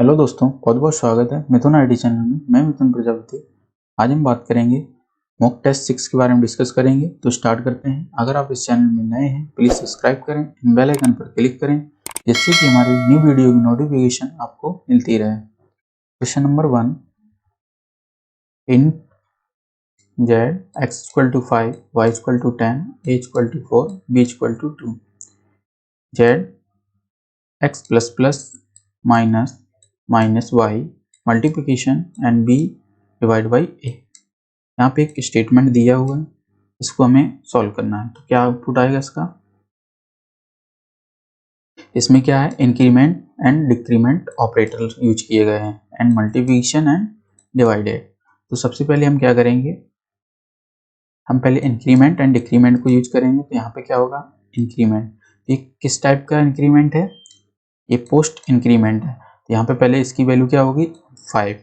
Hello दोस्तों, बहुत बहुत स्वागत है मिथुन आईटी चैनल में। मैं मिथुन प्रजापति। आज हम बात करेंगे मॉक टेस्ट 6 के बारे में डिस्कस करेंगे। तो स्टार्ट करते हैं। अगर आप इस चैनल में नए हैं प्लीज़ सब्सक्राइब करें, बेल आइकन पर क्लिक करें जिससे कि हमारी न्यू वीडियो की नोटिफिकेशन आपको मिलती रहे। Question number 1, in z x equal to 5, y equal to 10, a equal to 4, b equal to 2, z x plus plus minus minus y multiplication and b divide by a। यहाँ पे एक statement दिया हुआ है, इसको हमें सॉल्व करना है। तो क्या आउटपुट आएगा इसका? इसमें क्या है, increment and decrement operator use किए गए हैं एंड मल्टीप्लिकेशन एंड डिवाइडेड। तो सबसे पहले हम क्या करेंगे, हम पहले इंक्रीमेंट एंड डिक्रीमेंट को यूज करेंगे। तो यहाँ पे क्या होगा, इंक्रीमेंट। ये किस टाइप का इंक्रीमेंट है? ये पोस्ट इंक्रीमेंट है। तो यहाँ पे पहले इसकी वैल्यू क्या होगी, 5।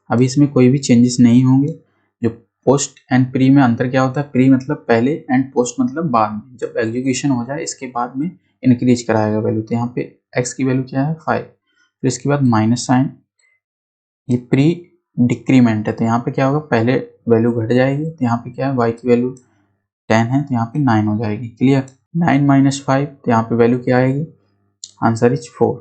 अभी इसमें कोई भी चेंजेस नहीं होंगे। जो पोस्ट एंड प्री में अंतर क्या होता है, प्री मतलब पहले एंड पोस्ट मतलब बाद में। जब एग्जीक्यूशन हो जाए इसके बाद में इंक्रीज कराएगा वैल्यू। तो यहाँ पे x की वैल्यू क्या है, 5। फिर इसके बाद माइनस साइन, ये प्री डिक्रीमेंट है। तो यहाँ पे क्या होगा, पहले वैल्यू घट जाएगी। तो यहाँ पे क्या है, y की वैल्यू 10 है तो यहाँ पे 9 हो जाएगी। क्लियर? 9 माइनस 5, तो यहाँ पे वैल्यू क्या आएगी, आंसर इज 4।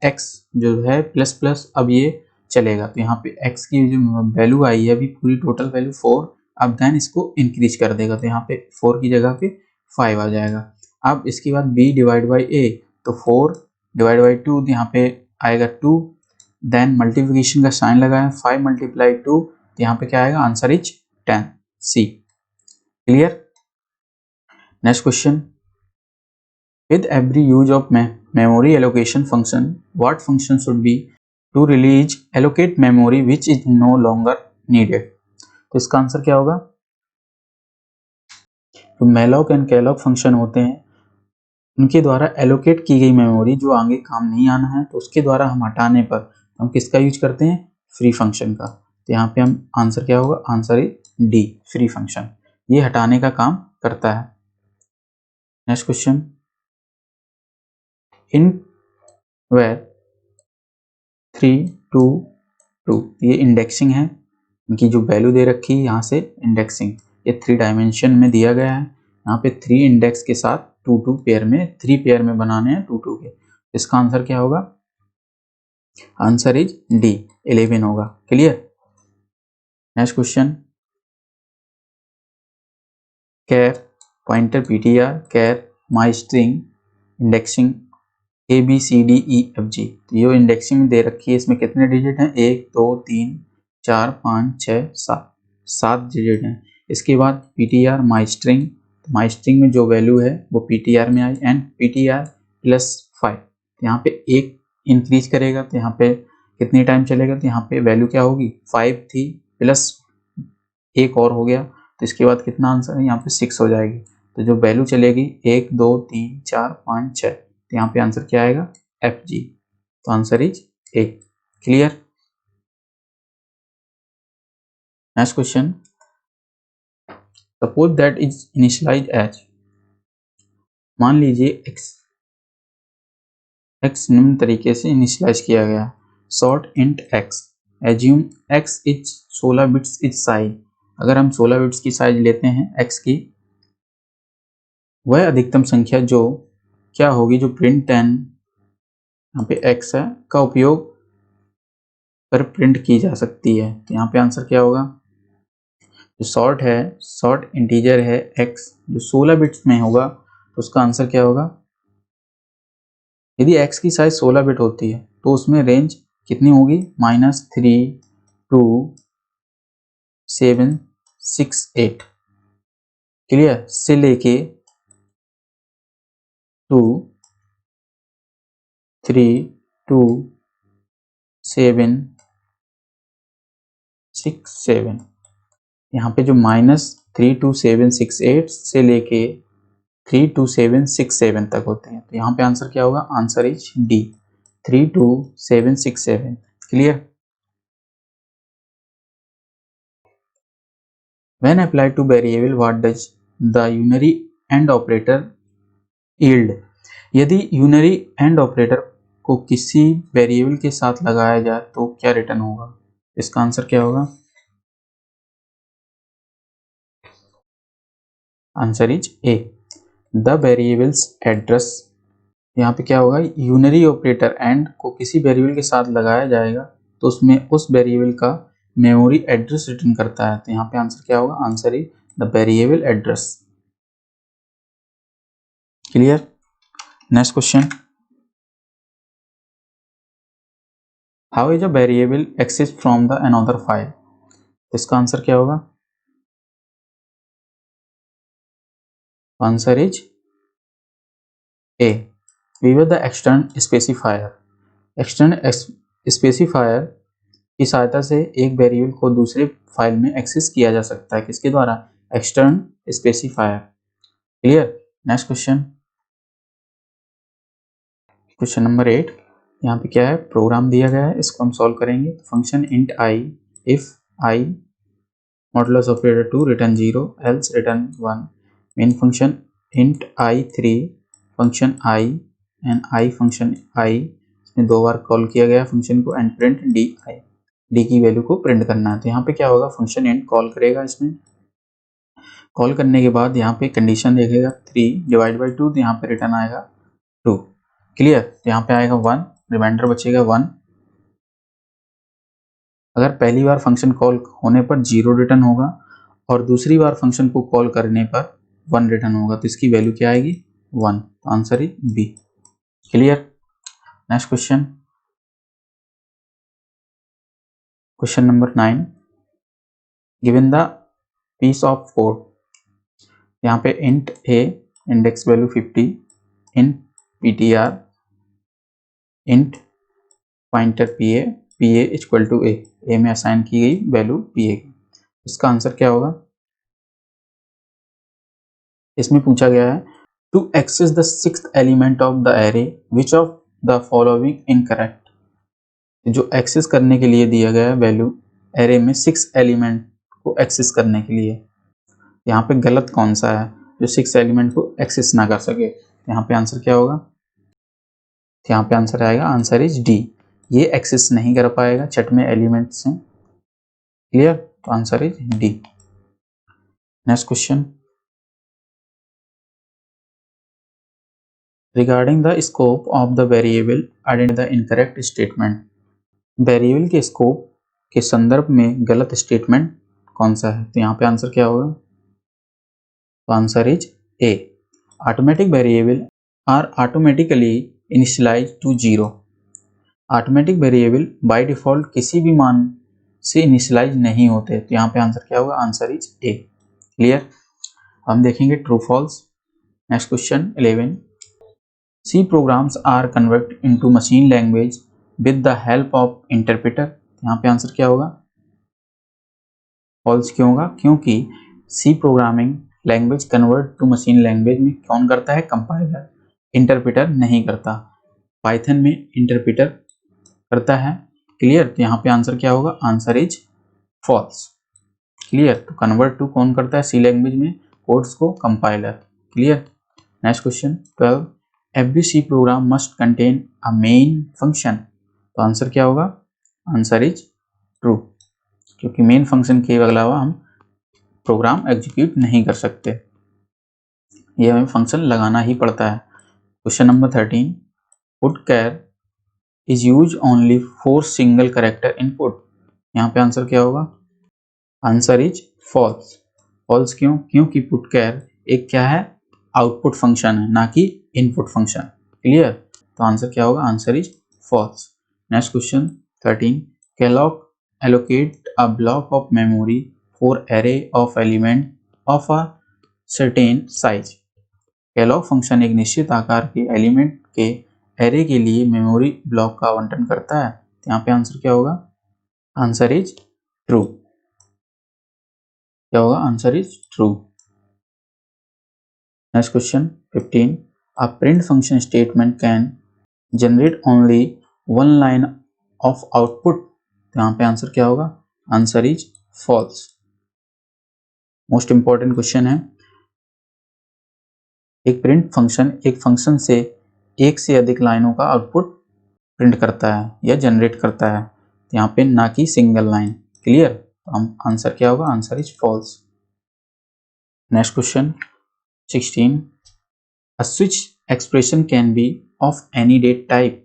x जो है प्लस प्लस अब ये चलेगा। तो यहाँ पे x की जो वैल्यू आई है अभी पूरी टोटल वैल्यू 4, अब देन इसको इंक्रीज कर देगा। तो यहाँ पे 4 की जगह पे 5 आ जाएगा। अब इसके बाद b डिवाइड बाई a, तो 4 डिवाइड बाई 2, तो यहाँ पे आएगा 2। देन मल्टीप्लिकेशन का साइन लगाया, 5 मल्टीप्लाई 2, तो यहाँ पे क्या आएगा, answer is 10, c। Clear? Next question, with every use of memory allocation function, what function should be to release allocate memory which is no longer needed? तो इसका आंसर क्या होगा, तो malloc एंड calloc फंक्शन होते हैं, उनके द्वारा allocate की गई मेमोरी जो आगे काम नहीं आना है, तो उसके द्वारा हम हटाने पर हम किसका यूज करते हैं, फ्री फंक्शन का। तो यहाँ पे हम आंसर क्या होगा, answer is D, free function. ये हटाने का काम करता है। नेक्स्ट क्वेश्चन, इन वेर 3 2 2, ये इंडेक्सिंग है, इनकी जो वैल्यू दे रखी है यहाँ से इंडेक्सिंग, ये 3 डायमेंशन में दिया गया है। यहाँ पे 3 इंडेक्स के साथ 2 2 पेयर में, 3 पेयर में बनाने हैं 2 2 के। इसका आंसर क्या होगा, आंसर इज डी, 11 होगा। Clear? Next question, char pointer PTR char my string indexing A B C D E F G. तो ये इंडेक्सिंग दे रखी है, इसमें कितने डिजिट हैं, 1 2 3 4 5 6 7, 7 डिजिट हैं। इसके बाद पीटीआर माई स्ट्रिंग, माई स्ट्रिंग में जो वैल्यू है वो पीटीआर में आई एंड पीटीआर प्लस 5। तो यहाँ पे एक इंक्रीज करेगा, तो यहाँ पे कितनी टाइम चलेगा, तो यहाँ पे वैल्यू क्या होगी, 5 थी प्लस एक और हो गया, तो इसके बाद कितना आंसर है, यहाँ पे 6 हो जाएगी। तो जो वैल्यू चलेगी 1 2 3 4 5 6, तो यहाँ पे आंसर क्या आएगा, एफ जी। तो answer is A. Clear? Next question, suppose that is initialize as, मान लीजिए x निम्न तरीके से इनिशियलाइज किया गया, short int x, assume x is 16 bits is size. अगर हम 16 बिट्स की साइज लेते हैं x की, वह अधिकतम संख्या जो क्या होगी, जो प्रिंट 10 यहाँ पे x है का उपयोग कर प्रिंट की जा सकती है। तो यहाँ पे आंसर क्या होगा, जो शॉर्ट है, शॉर्ट इंटीजर है x, जो 16 बिट्स में होगा, तो उसका आंसर क्या होगा, यदि x की साइज 16 बिट होती है तो उसमें रेंज कितनी होगी, -3 2 7 6 8। क्लियर? से लेके 2 3 2 7 6 7, यहाँ पे जो -3 2 7 6 8 से लेके 3 2 7 6 7 तक होते हैं। तो यहाँ पे आंसर क्या होगा, answer is D, 3 2 7 6 7। Clear? When applied to variable, what does the unary AND operator yield? यदि यूनरी एंड ऑपरेटर को किसी वेरिएबल के साथ लगाया जाए तो क्या रिटर्न होगा? इसका आंसर क्या होगा? Answer is A, the variables address. यहाँ पे क्या होगा, यूनरी ऑपरेटर एंड को किसी वेरिएबल के साथ लगाया जाएगा तो उसमें उस वेरिएबल का मेमोरी एड्रेस रिटर्न करता है। तो यहाँ पे आंसर क्या होगा? Answer is the variable address. Clear? Next question, how is a variable access from the another file? इसका आंसर क्या होगा? Answer is A, we will the external specifier. External specifier की सहायता से एक वेरिएबल को दूसरे फाइल में एक्सेस किया जा सकता है। किसके द्वारा? External specifier. Clear? Next question, question number 8। यहाँ पे क्या है, प्रोग्राम दिया गया है, इसको हम सॉल्व करेंगे। Function int I, if I modulus operator 2 return 0 else return 1। Main function int I 3 function I and I function आई, इसमें 2 बार कॉल किया गया फंक्शन को, and print D I, D की वैल्यू को प्रिंट करना है। तो यहाँ पे क्या होगा, फंक्शन इंट कॉल करेगा, इसमें कॉल करने के बाद यहाँ पे कंडीशन देखेगा 3 डिवाइड बाई 2, तो यहाँ पे रिटर्न आएगा 2। क्लियर? तो यहाँ पे आएगा 1, रिमाइंडर बचेगा 1। अगर पहली बार फंक्शन कॉल होने पर 0 रिटर्न होगा और दूसरी बार फंक्शन को कॉल करने पर 1 रिटर्न होगा, तो इसकी वैल्यू क्या आएगी? 1। तो answer is B. Clear? Next question, question number 9। Given the piece of code, यहाँ पे int a index value 50, int ptr, int pointer pa equal to a में असाइन की गई वैल्यू pa की। इसका आंसर क्या होगा? इसमें पूछा गया है to access the 6th element of the array which of the following incorrect. जो एक्सेस करने के लिए दिया गया है वैल्यू एरे में 6 एलिमेंट को एक्सेस करने के लिए, यहाँ पे गलत कौन सा है जो 6 एलिमेंट को एक्सेस ना कर सके? यहाँ पे आंसर क्या होगा? यहाँ पे आंसर आएगा, आंसर इज डी, ये एक्सेस नहीं कर पाएगा, छठवें एलिमेंट से। क्लियर? तो answer is D. Next question, regarding the scope of the variable identify the incorrect statement. Variable के स्कोप के संदर्भ में गलत स्टेटमेंट कौन सा है? तो यहाँ पे आंसर क्या होगा? तो answer is A, automatic variable are automatically initialize to 0। Automatic variable by default किसी भी मान से इनिशियलाइज नहीं होते। तो यहाँ पे आंसर क्या होगा? Answer is A. क्लियर? हम देखेंगे true false. Next question 11। C programs are convert into machine language with the help of interpreter. यहाँ पे आंसर क्या होगा? फॉल्स क्यों होगा? क्योंकि C programming language convert to machine language में कौन करता है? कंपाइलर, इंटरप्रेटर नहीं करता। पाइथन में इंटरप्रेटर करता है। क्लियर? तो यहाँ पे आंसर क्या होगा? Answer is false. क्लियर? तो कन्वर्ट टू कौन करता है सी लैंग्वेज में? कोड्स को compiler. Clear? Next question 12। Every C program must contain a main function. तो आंसर क्या होगा? आंसर इज ट्रू, क्योंकि मेन फंक्शन के अलावा हम प्रोग्राम एग्जीक्यूट नहीं कर सकते, ये हमें फंक्शन लगाना ही पड़ता है। Question number 13। Put char is use only for single character input. यहाँ पे आंसर क्या होगा? Answer is false. फॉल्स क्यों? क्योंकि पुट कैर एक क्या है? आउटपुट फंक्शन है, ना कि इनपुट फंक्शन। क्लियर? तो आंसर क्या होगा? Answer is false. Next question 13। Calloc allocate a block of memory for array of element of a certain size। Kellogg function एक निश्चित आकार के एलिमेंट के एरे के लिए मेमोरी ब्लॉक का आवंटन करता है। यहाँ पे आंसर क्या होगा? Answer is true. क्या होगा? Answer is true. Next question 15। A print function statement can generate only one line of output। तो यहाँ पे आंसर क्या होगा? Answer is false. Most important question है। एक प्रिंट फंक्शन एक फंक्शन से एक से अधिक लाइनों का आउटपुट प्रिंट करता है या जनरेट करता है, तो यहाँ पे ना कि सिंगल लाइन। क्लियर? तो हम आंसर क्या होगा? Answer is false. Next question 16, a switch expression can be of any date type.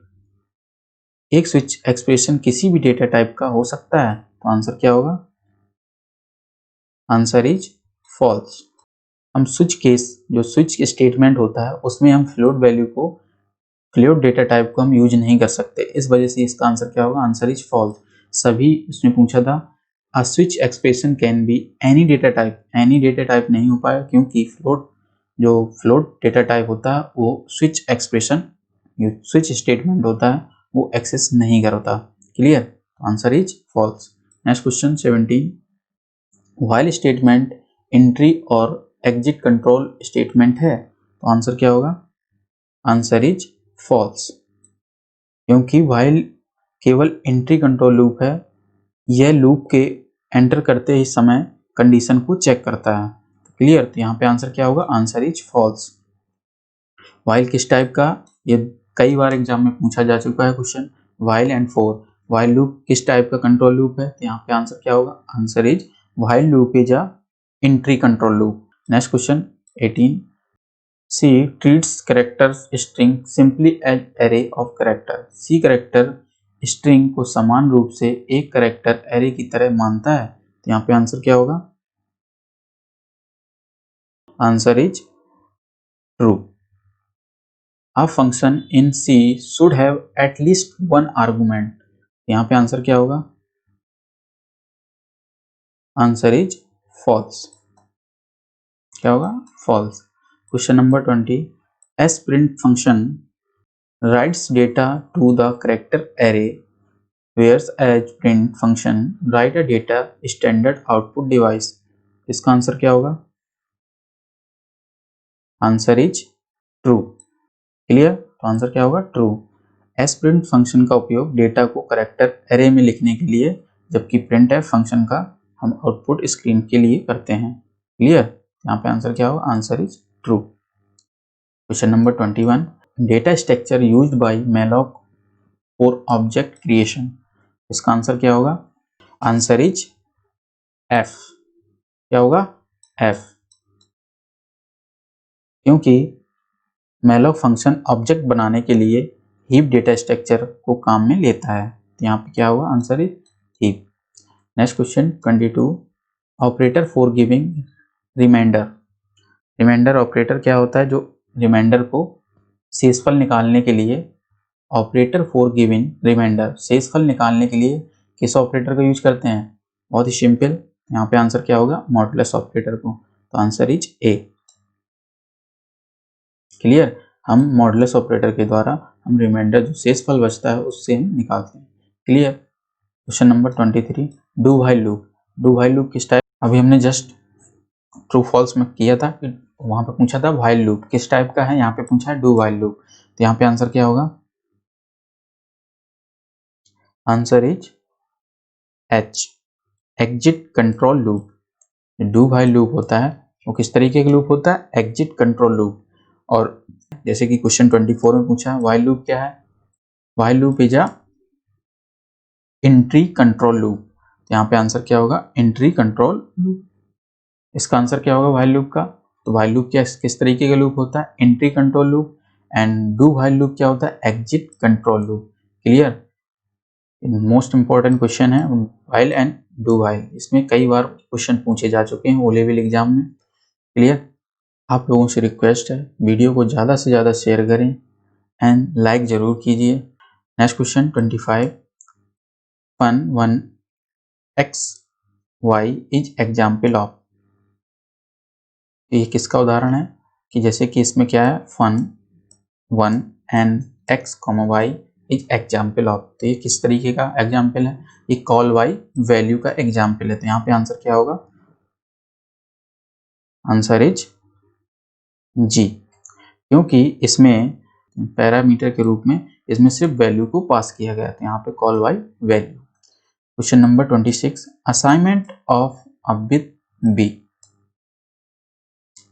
एक स्विच एक्सप्रेशन किसी भी डेटा टाइप का हो सकता है, तो आंसर क्या होगा? Answer is false. हम स्विच केस, जो स्विच स्टेटमेंट होता है, उसमें हम फ्लोट वैल्यू को, फ्लोट डेटा टाइप को हम यूज नहीं कर सकते, इस वजह से इसका आंसर क्या होगा? Answer is false. सभी उसने पूछा था a switch expression can be any data type, any data type नहीं हो पाया क्योंकि फ्लोट, जो फ्लोट डेटा टाइप होता है वो स्विच एक्सप्रेशन, जो स्विच स्टेटमेंट होता है वो एक्सेस नहीं करता। Clear? Answer is false. Next question 17, while statement entry और एग्जिट कंट्रोल स्टेटमेंट है, तो आंसर क्या होगा? आंसर इज फॉल्स, क्योंकि व्हाइल केवल एंट्री कंट्रोल लूप है, यह लूप के एंटर करते ही समय कंडीशन को चेक करता है। क्लियर? तो यहाँ पे आंसर क्या होगा? Answer is false. व्हाइल किस टाइप का? ये कई बार एग्जाम में पूछा जा चुका है question. While and for, while loop किस टाइप का कंट्रोल लूप है? तो यहाँ पे आंसर क्या होगा? Answer is while loop is a entry control loop. Next question 18, C treats character string simply as array of character। C character string को समान रूप से एक कैरेक्टर एरे की तरह मानता है, तो यहाँ पे आंसर क्या होगा? Answer is true. A function in C should have at least one argument, यहाँ पे आंसर क्या होगा? Answer is false. क्या होगा? False. Question number 20, S print function writes data to the character array whereas as print function write a data standard output device। इसका answer क्या होगा? Answer is true. Clear? तो answer क्या होगा? True. S print function का उपयोग data को character array में लिखने के लिए, जबकि प्रिंट एफ फंक्शन का हम आउटपुट स्क्रीन के लिए करते हैं। क्लियर? यहाँ पे आंसर क्या होगा? Answer is true. Question number 21, data structure used by malloc for object creation. इसका आंसर क्या होगा? Answer is F. क्या होगा? एफ, क्योंकि मैलॉक फंक्शन ऑब्जेक्ट बनाने के लिए हीप डेटा स्ट्रक्चर को काम में लेता है, तो यहाँ पे क्या होगा? Answer is heap. Next question 22, operator for giving remainder. Remainder operator क्या होता है? जो रिमाइंडर को शेषफल निकालने के लिए, ऑपरेटर फॉर गिविंग रिमाइंडर, शेषफल निकालने के लिए किस ऑपरेटर का यूज करते हैं? बहुत ही सिंपल, यहाँ पे आंसर क्या होगा? मॉडुलस ऑपरेटर को। तो आंसर इज ए। क्लियर? हम मॉडुलस ऑपरेटर के द्वारा हम रिमाइंडर, जो शेषफल बचता है, उससे हम निकालते हैं। Clear? Question number 23, do while loop. Do while loop किस टाइप? अभी हमने जस्ट ट्रू फॉल्स में किया था, वहां पे पूछा था व्हाइल लूप किस टाइप का है, यहाँ पे पूछा है डू व्हाइल लूप, तो यहाँ पे आंसर क्या होगा? Answer is H, exit control loop. Do while loop होता है वो किस तरीके का लूप होता है? Exit control loop. और जैसे कि क्वेश्चन 24 में पूछा है व्हाइल लूप क्या है? While loop is a entry control loop, तो यहाँ पे आंसर क्या होगा? Entry control loop. इसका आंसर क्या होगा व्हाइल लूप का? तो व्हाइल लूप क्या किस तरीके का लूप होता है? Entry control loop. And do while loop क्या होता है? Exit control loop. Clear? Most important question है व्हाइल एंड डू व्हाइल, इसमें कई बार क्वेश्चन पूछे जा चुके हैं ओ लेवल एग्जाम में। क्लियर? आप लोगों से रिक्वेस्ट है वीडियो को ज़्यादा से ज़्यादा शेयर करें एंड लाइक जरूर कीजिए। Next question 25, fun 1 X Y is example of. ये किसका उदाहरण है? कि जैसे कि इसमें क्या है? Fun 1 and X Y is example of, तो ये किस तरीके का एग्जाम्पल है? ये कॉल वाई वैल्यू का एग्जाम्पल है, तो यहाँ पे आंसर क्या होगा? आंसर इज जी, क्योंकि इसमें पैरामीटर के रूप में इसमें सिर्फ वैल्यू को पास किया गया था, यहाँ पे call by value. Question number 26, assignment of a with B.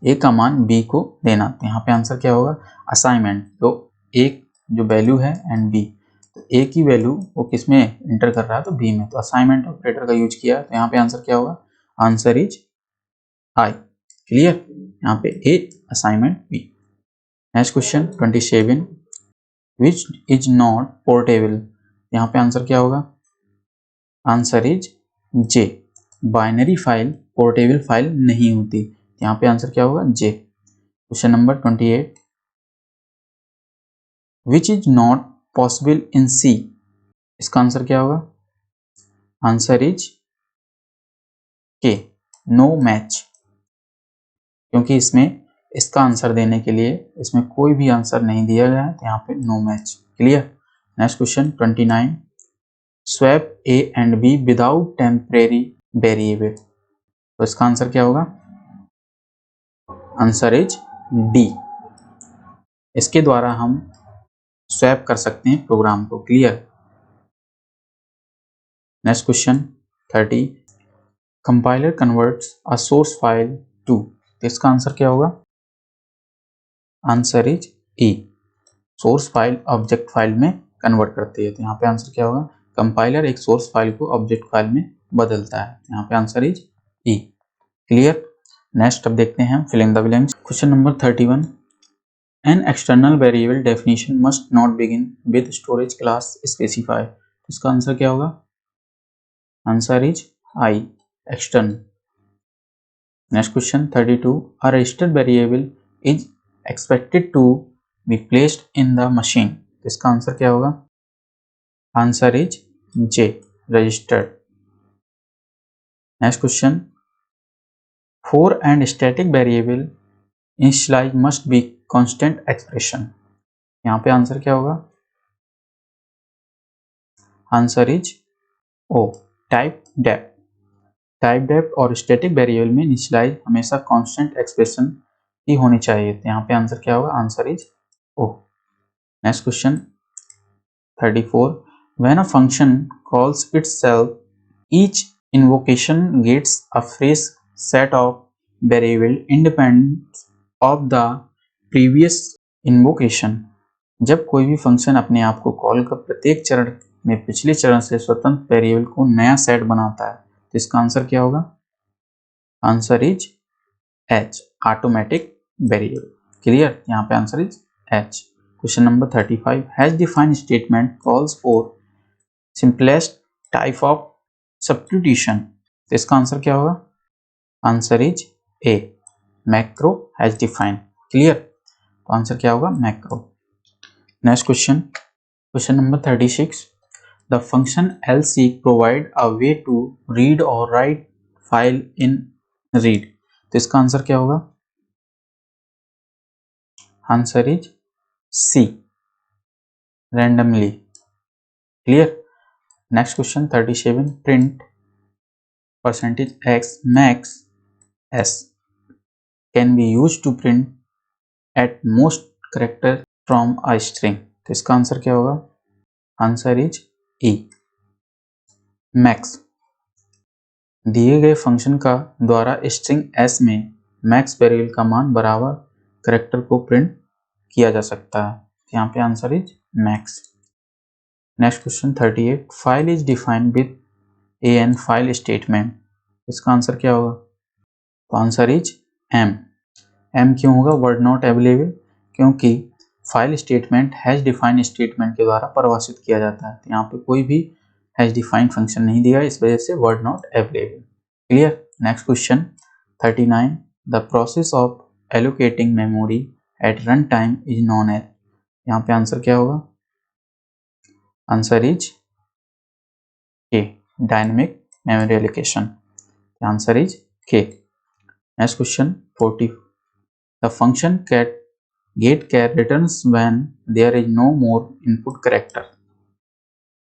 A का मान बी को देना, तो यहाँ पे आंसर क्या होगा? असाइनमेंट, तो एक जो वैल्यू है एंड बी, तो ए की वैल्यू वो किस में इंटर कर रहा है, तो बी में, तो असाइनमेंट ऑपरेटर का यूज किया, तो यहाँ पे आंसर क्या होगा, आंसर इज आई। क्लियर, यहाँ पे a assignment B. Next question 27, which is not portable, यहाँ पे आंसर क्या होगा, answer is J. Binary file portable file नहीं होती, यहाँ पे आंसर क्या होगा, J. Question number 28, which is not possible in C, इसका आंसर क्या होगा, answer is K, no match, क्योंकि इसमें इसका आंसर देने के लिए इसमें कोई भी आंसर नहीं दिया गया है, तो यहाँ पे no match. Clear. Next question 29, swap A and B without temporary variable, तो इसका आंसर क्या होगा, आंसर इज डी। इसके द्वारा हम स्वैप कर सकते हैं प्रोग्राम को। Clear. Next question 30, compiler converts a source file to, तो इसका आंसर क्या होगा, answer is E. Source file object file में कन्वर्ट करती है, तो यहाँ पे आंसर क्या होगा, कंपाइलर एक सोर्स फाइल को ऑब्जेक्ट फाइल में बदलता है, यहाँ पे answer is E. Clear. Next अब देखते हैं fill in the blanks. Question number 31, an external variable definition must not begin with storage class specify, तो इसका आंसर क्या होगा, answer is I, external. Next question 32, a registered variable is expected to be placed in the machine, तो इसका answer क्या होगा, answer is J, registered. Next question, for and static variable initialize must be constant expression, यहाँ पे answer क्या होगा, answer is O, type depth. Type depth और static variable में इनिशियलाइज हमेशा कांस्टेंट एक्सप्रेशन ही होनी चाहिए, तो यहाँ पे आंसर क्या होगा, answer is O. Next question 34, when a function calls itself, each invocation gets a fresh set of variable independent of the previous invocation, जब कोई भी फंक्शन अपने आप को कॉल कर प्रत्येक चरण में पिछले चरण से स्वतंत्र वेरिएबल को नया सेट बनाता है, तो इसका आंसर क्या होगा, answer is H, automatic variable. Clear, यहाँ पे answer is H. Question number 35, has defined statement calls for simplest type of substitution, तो इसका आंसर क्या होगा, answer is A, macro has defined. Clear, तो आंसर क्या होगा, macro. Next question, question number 36, the function lseek provide a way to read और write file in read, तो इसका आंसर क्या होगा, answer is C, randomly. Clear. Next question 37, print percentage X max S can be use to print at most character from a string, तो इसका answer क्या होगा, answer is E, max. दिए गए फंक्शन का द्वारा स्ट्रिंग एस में max variable का मान बराबर करेक्टर को प्रिंट किया जा सकता है, यहाँ पे answer is max. Next question 38, file is defined with an file statement, इसका आंसर क्या होगा, तो आंसर इज एम। एम क्यों होगा, वर्ड नॉट अवेलेबल, क्योंकि file statement has defined statement के द्वारा परिभाषित किया जाता है, तो यहाँ पे कोई भी हैज डिफाइंड फंक्शन नहीं दिया, इस वजह से word not available. Clear. Next question 39, the process of allocating memory at run time is known as, यहाँ पे आंसर क्या होगा, answer is K, dynamic memory allocation, answer is K. Next question 40, the function getChar returns when there is no more input character,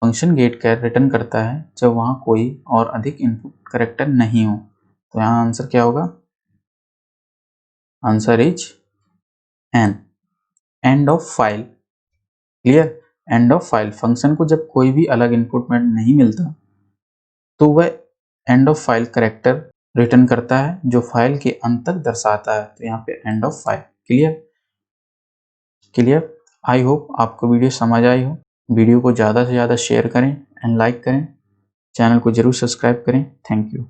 function getChar return करता है जब वहां कोई और अधिक इनपुट करेक्टर नहीं हो, तो यहाँ आंसर क्या होगा, answer is an, end of file. Clear, end of file function को जब कोई भी अलग इनपुट में नहीं मिलता तो वह end of file character return करता है जो फाइल के अंत तक दर्शाता है, तो यहाँ पे end of file. Clear. Clear, I hope आपको वीडियो समझ आई हो। वीडियो को ज़्यादा से ज़्यादा शेयर करें एंड लाइक करें। चैनल को ज़रूर सब्सक्राइब करें। Thank you.